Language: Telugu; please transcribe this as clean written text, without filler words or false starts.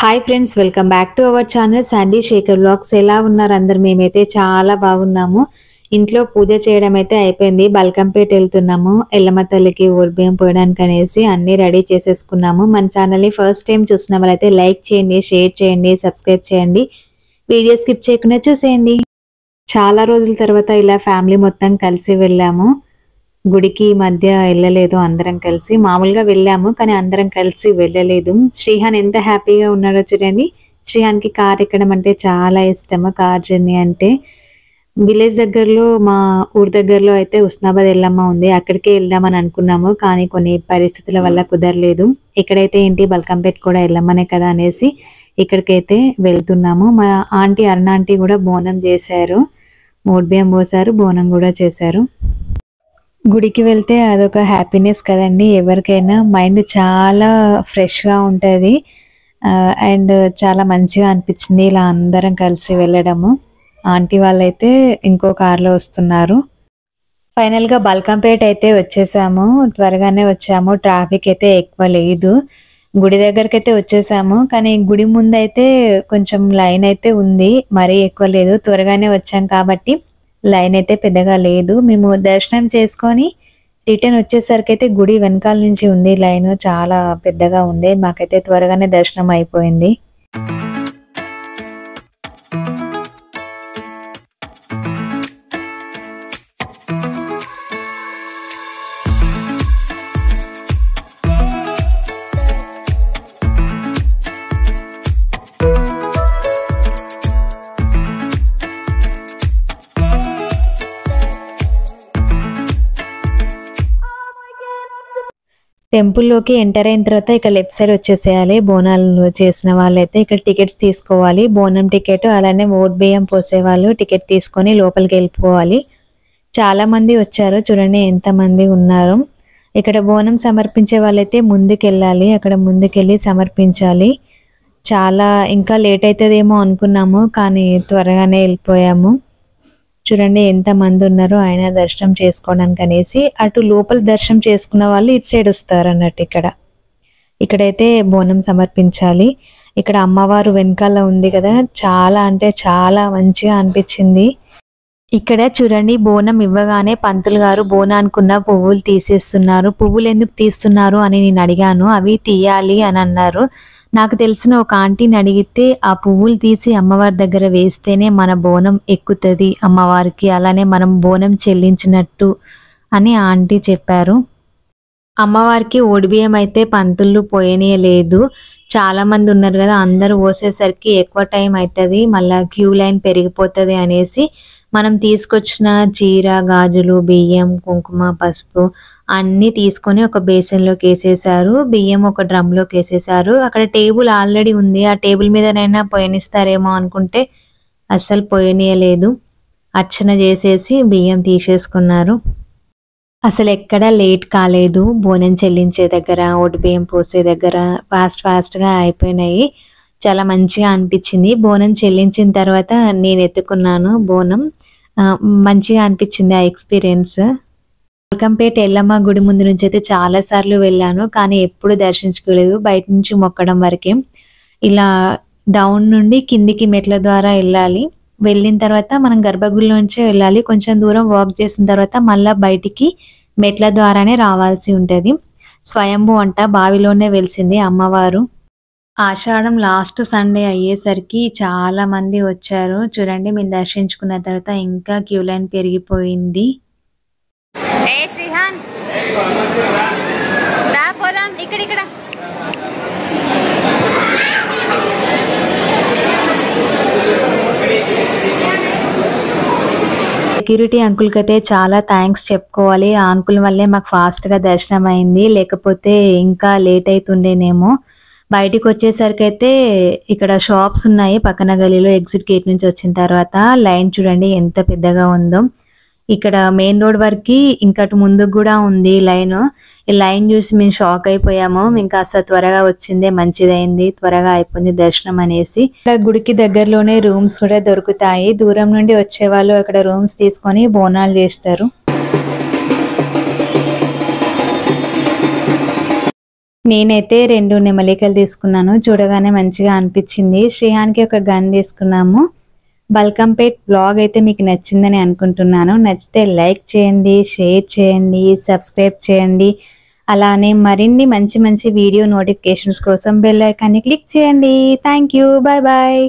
Hi friends, welcome back to our channel Sandy Shekhar vlogs. ఎలా ఉన్నారు అందరు? మేమైతే చాలా బాగున్నాము. ఇంట్లో పూజ చేయడం అయితే అయిపోయింది. బల్కంపేట వెళ్తున్నాము ఎల్లమ్మ తల్లికి ఊర్బియ్యం పోయడానికి అనేసి అన్ని రెడీ చేసేసుకున్నాము. మన ఛానల్ని ఫస్ట్ టైం చూసిన వాళ్ళైతే లైక్ చేయండి, షేర్ చేయండి, సబ్స్క్రైబ్ చేయండి. వీడియో స్కిప్ చేయకుండా చూసేయండి. చాలా రోజుల తర్వాత ఇలా ఫ్యామిలీ మొత్తం కలిసి వెళ్ళాము. గుడికి మధ్య వెళ్ళలేదు అందరం కలిసి. మామూలుగా వెళ్ళాము కానీ అందరం కలిసి వెళ్ళలేదు. శ్రీహాన్ ఎంత హ్యాపీగా ఉన్నాడో చూడండి. శ్రీహాన్కి కార్ ఎక్కడం అంటే చాలా ఇష్టము. కార్ జర్నీ అంటే విలేజ్ దగ్గరలో, మా ఊరు దగ్గరలో అయితే ఉస్నాబాద్ ఎల్లమ్మ ఉంది, అక్కడికే వెళ్దామని అనుకున్నాము కానీ కొన్ని పరిస్థితుల వల్ల కుదరలేదు. ఇక్కడైతే ఏంటి, బల్కంపేట కూడా ఎల్లమ్మనే కదా అనేసి ఇక్కడికైతే వెళ్తున్నాము. మా ఆంటీ అరుణాంటీ కూడా బోనం చేశారు, ఊర్బియ్యం పోసారు, బోనం కూడా చేశారు. గుడికి వెళ్తే అదొక హ్యాపీనెస్ కదండి. ఎవరికైనా మైండ్ చాలా ఫ్రెష్గా ఉంటుంది అండ్ చాలా మంచిగా అనిపించింది ఇలా అందరం కలిసి వెళ్ళడము. ఆంటీ వాళ్ళైతే ఇంకో కార్లో వస్తున్నారు. ఫైనల్గా బల్కంపేట అయితే వచ్చేసాము. త్వరగానే వచ్చాము, ట్రాఫిక్ అయితే ఎక్కువ లేదు. గుడి దగ్గరికి అయితే వచ్చేసాము కానీ గుడి ముందు అయితే కొంచెం లైన్ అయితే ఉంది, మరీ ఎక్కువ లేదు. త్వరగానే వచ్చాం కాబట్టి లైన్ అయితే పెద్దగా లేదు. మేము దర్శనం చేసుకొని రిటర్న్ వచ్చేసరికి అయితే గుడి వెనకాల నుంచి ఉంది లైన్, చాలా పెద్దగా ఉండే. మాకైతే త్వరగానే దర్శనం అయిపోయింది. టెంపుల్లోకి ఎంటర్ అయిన తర్వాత ఇక లెఫ్ట్ సైడ్ వచ్చేసేయాలి. బోనాలు చేసిన వాళ్ళైతే ఇక్కడ టికెట్స్ తీసుకోవాలి. బోనం టికెట్, అలానే ఊర్బియ్యం పోసేవాళ్ళు టికెట్ తీసుకొని లోపలికి వెళ్ళిపోవాలి. చాలా మంది వచ్చారు, చూడండి ఎంతమంది ఉన్నారు. ఇక్కడ బోనం సమర్పించే వాళ్ళైతే ముందుకు వెళ్ళాలి, అక్కడ ముందుకెళ్ళి సమర్పించాలి. చాలా ఇంకా లేట్ అవుతుందేమో అనుకున్నాము కానీ త్వరగానే వెళ్ళిపోయాము. చూడండి ఎంత మంది ఉన్నారో ఆయన దర్శనం చేసుకోవడానికి అనేసి. అటు లోపల దర్శనం చేసుకున్న వాళ్ళు ఇటు సైడ్ వస్తారు అన్నట్టు. ఇక్కడైతే బోనం సమర్పించాలి. ఇక్కడ అమ్మవారు వెనకాల ఉంది కదా, చాలా అంటే చాలా మంచిగా అనిపించింది. ఇక్కడ చూడండి, బోనం ఇవ్వగానే పంతులు గారు బోనానుకున్న పువ్వులు తీసేస్తున్నారు. పువ్వులు ఎందుకు తీస్తున్నారు అని నేను అడిగాను. అవి తీయాలి అని అన్నారు. నాకు తెలిసిన ఒక ఆంటీని అడిగితే ఆ పువ్వులు తీసి అమ్మవారి దగ్గర వేస్తేనే మన బోనం ఎక్కుతుంది అమ్మవారికి, అలానే మనం బోనం చెల్లించినట్టు అని ఆంటీ చెప్పారు. అమ్మవారికి ఊడిబియ్యం అయితే పంతులు పోయనీయలేదు. చాలా మంది ఉన్నారు కదా, అందరూ పోసేసరికి ఎక్కువ టైం అవుతుంది, మళ్ళీ క్యూ లైన్ పెరిగిపోతుంది అనేసి మనం తీసుకొచ్చిన చీర, గాజులు, బియ్యం, కుంకుమ, పసుపు అన్నీ తీసుకొని ఒక బేసిన్లోకి వేసేసారు. బియ్యం ఒక డ్రమ్లోకి వేసేసారు. అక్కడ టేబుల్ ఆల్రెడీ ఉంది, ఆ టేబుల్ మీదనైనా పోయనిస్తారేమో అనుకుంటే అస్సలు పోయనీయలేదు. అర్చన చేసేసి బియ్యం తీసేసుకున్నారు. అసలు ఎక్కడా లేట్ కాలేదు. బోనం చెల్లించే దగ్గర, ఊడిబియ్యం పోసే దగ్గర ఫాస్ట్గా అయిపోయినాయి. చాలా మంచిగా అనిపించింది. బోనం చెల్లించిన తర్వాత నేను ఎత్తుకున్నాను బోనం. మంచిగా అనిపించింది ఆ ఎక్స్పీరియన్స్. బల్కంపేట ఎల్లమ్మ గుడి ముందు నుంచి అయితే చాలా సార్లు వెళ్ళాను కానీ ఎప్పుడు దర్శించుకోలేదు, బయట నుంచి మొక్కడం వరకే. ఇలా డౌన్ నుండి కిందికి మెట్ల ద్వారా వెళ్ళాలి. వెళ్ళిన తర్వాత మనం గర్భగుడిలోంచే వెళ్ళాలి. కొంచెం దూరం వాక్ చేసిన తర్వాత మళ్ళీ బయటికి మెట్ల ద్వారానే రావాల్సి ఉంటుంది. స్వయంభూ అంట, బావిలోనే వెలిసింది అమ్మవారు. ఆషాఢం లాస్ట్ సండే అయ్యేసరికి చాలా మంది వచ్చారు. చూడండి, మేము దర్శించుకున్న తర్వాత ఇంకా క్యూ లైన్ పెరిగిపోయింది. శ్రీహాన్ పోదాం, ఇక్కడ సెక్యూరిటీ అంకుల్కి అయితే చాలా థ్యాంక్స్ చెప్పుకోవాలి. ఆ అంకుల్ వల్లే మాకు ఫాస్ట్గా దర్శనం అయింది, లేకపోతే ఇంకా లేట్ అవుతుండేనేమో. బయటికి వచ్చేసరికి అయితే ఇక్కడ షాప్స్ ఉన్నాయి పక్కన గలీలో. ఎగ్జిట్ గేట్ నుంచి వచ్చిన తర్వాత లైన్ చూడండి ఎంత పెద్దగా ఉందో. ఇక్కడ మెయిన్ రోడ్ వరకు ఇంకటి ముందుకు కూడా ఉంది లైన్. ఈ లైన్ చూసి మేము షాక్ అయిపోయాము. ఇంకా కాస్త త్వరగా వచ్చిందే మంచిదైంది, త్వరగా అయిపోయింది దర్శనం అనేసి. ఇక్కడ గుడికి దగ్గరలోనే రూమ్స్ కూడా దొరుకుతాయి. దూరం నుండి వచ్చే వాళ్ళు అక్కడ రూమ్స్ తీసుకొని బోనాలు చేస్తారు. నేనైతే 2 నెమలికలు తీసుకున్నాను. చూడగానే మంచిగా అనిపించింది. శ్రేయాన్‌కి ఒక గన్ తీసుకున్నాము. బల్కంపేట్ బ్లాగ్ అయితే మీకు నచ్చిందని అనుకుంటున్నాను. నచ్చితే లైక్ చేయండి, షేర్ చేయండి, సబ్స్క్రైబ్ చేయండి. అలానే మరిన్ని మంచి మంచి వీడియో నోటిఫికేషన్స్ కోసం బెల్ ఐకాన్ని క్లిక్ చేయండి. Thank you. Bye bye.